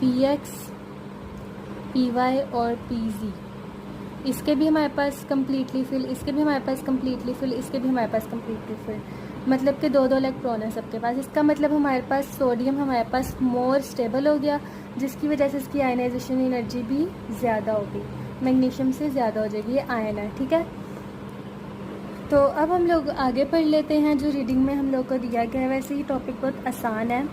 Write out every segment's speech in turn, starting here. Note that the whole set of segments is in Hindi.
Px, Py और Pz, इसके भी हमारे पास कम्प्लीटली फिल, इसके भी हमारे पास कम्प्लीटली फिल, इसके भी हमारे पास कम्प्लीटली फिल, मतलब कि दो दो इलेक्ट्रॉन है सबके पास। इसका मतलब हमारे पास सोडियम हमारे पास मोर स्टेबल हो गया, जिसकी वजह से इसकी आयनाइजेशन एनर्जी भी ज़्यादा होगी, मैग्नीशियम से ज़्यादा हो जाएगी। ये आयन है, ठीक है। तो अब हम लोग आगे पढ़ लेते हैं जो रीडिंग में हम लोग को दिया गया है। वैसे ही टॉपिक बहुत आसान है।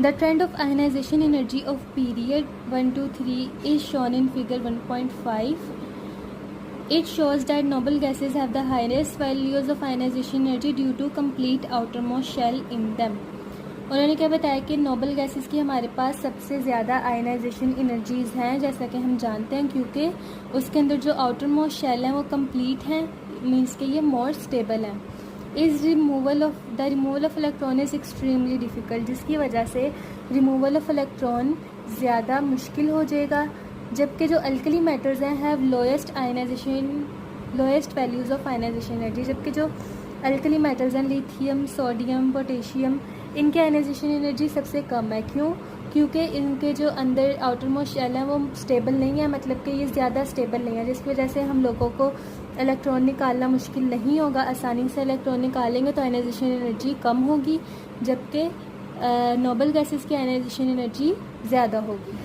The trend of ionisation energy of period 1 to 3 is shown in figure 1.5. It shows that noble gases have the highest values of ionization energy due to complete outermost shell in them. उन्होंने क्या बताया कि नोबल गैसेस की हमारे पास सबसे ज़्यादा आयनाइजेशन एनर्जीज़ हैं, जैसा कि हम जानते हैं, क्योंकि उसके अंदर जो आउटर मोस्ट शेल है वो कंप्लीट है, मीन्स कि ये मोर स्टेबल है। Is removal of electron is extremely difficult, जिसकी वजह से रिमूवल ऑफ इलेक्ट्रॉन ज़्यादा मुश्किल हो जाएगा। जबकि जो अल्कली मेटल्स हैं have lowest values of ionisation energy, जबकि जो अल्कली मेटल्स हैं लिथियम, सोडियम, पोटेशियम, इनकी आयनाइजेशन एनर्जी सबसे कम है। क्यों? क्योंकि इनके जो अंदर आउटर मोस्ट शेल हैं वो स्टेबल नहीं है, मतलब कि ये ज़्यादा स्टेबल नहीं है, जिसकी वजह से हम लोगों को इलेक्ट्रॉन निकालना मुश्किल नहीं होगा, आसानी से इलेक्ट्रॉन निकालेंगे तो आयनाइजेशन एनर्जी कम होगी, जबकि नोबल गैसेस की आयनाइजेशन एनर्जी ज़्यादा होगी।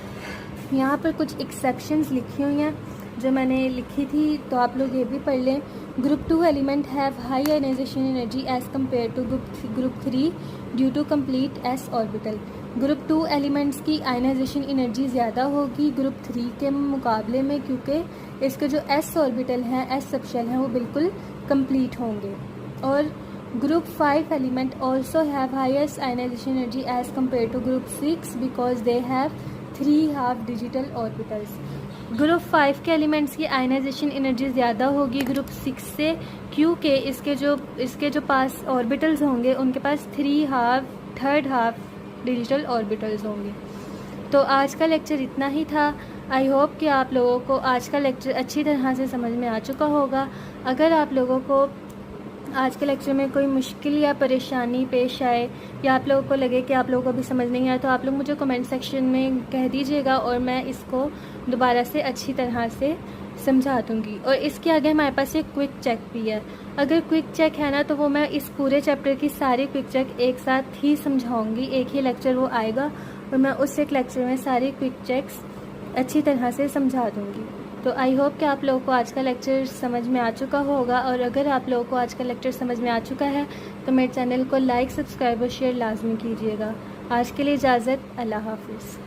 यहाँ पर कुछ एक्सेप्शंस लिखी हुई हैं जो मैंने लिखी थी, तो आप लोग ये भी पढ़ लें। Group 2 element have high ionisation energy as compare to group 3 due to complete S orbital. Group 2 elements की आयनाइजेशन एनर्जी ज़्यादा होगी ग्रुप 3 के मुकाबले में, क्योंकि इसके जो एस ऑर्बिटल हैं, एस सबशेल हैं, वो बिल्कुल कंप्लीट होंगे। और group 5 element also have highest ionisation energy as compare to group 6 because they have 3 half digital orbitals. Group 5 के एलिमेंट्स की आयनाइजेशन एनर्जी ज़्यादा होगी ग्रुप 6 से, क्योंकि इसके जो पास ऑर्बिटल्स होंगे उनके पास थर्ड हाफ डिजिटल ऑर्बिटल्स होंगे। तो आज का लेक्चर इतना ही था। आई होप कि आप लोगों को आज का लेक्चर अच्छी तरह से समझ में आ चुका होगा। अगर आप लोगों को आज के लेक्चर में कोई मुश्किल या परेशानी पेश आए, या आप लोगों को लगे कि आप लोगों को भी समझ नहीं आया, तो आप लोग मुझे कमेंट सेक्शन में कह दीजिएगा और मैं इसको दोबारा से अच्छी तरह से समझा दूँगी। और इसके आगे हमारे पास एक क्विक चेक भी है। अगर क्विक चेक है ना, तो वो मैं इस पूरे चैप्टर की सारी क्विक चेक एक साथ ही समझाऊँगी, एक ही लेक्चर वो आएगा और मैं उस एक लेक्चर में सारी क्विक चेक्स अच्छी तरह से समझा दूँगी। तो आई होप कि आप लोगों को आज का लेक्चर समझ में आ चुका होगा, और अगर आप लोगों को आज का लेक्चर समझ में आ चुका है तो मेरे चैनल को लाइक, सब्सक्राइब और शेयर लाजमी कीजिएगा। आज के लिए इजाज़त, अल्लाह हाफिज़।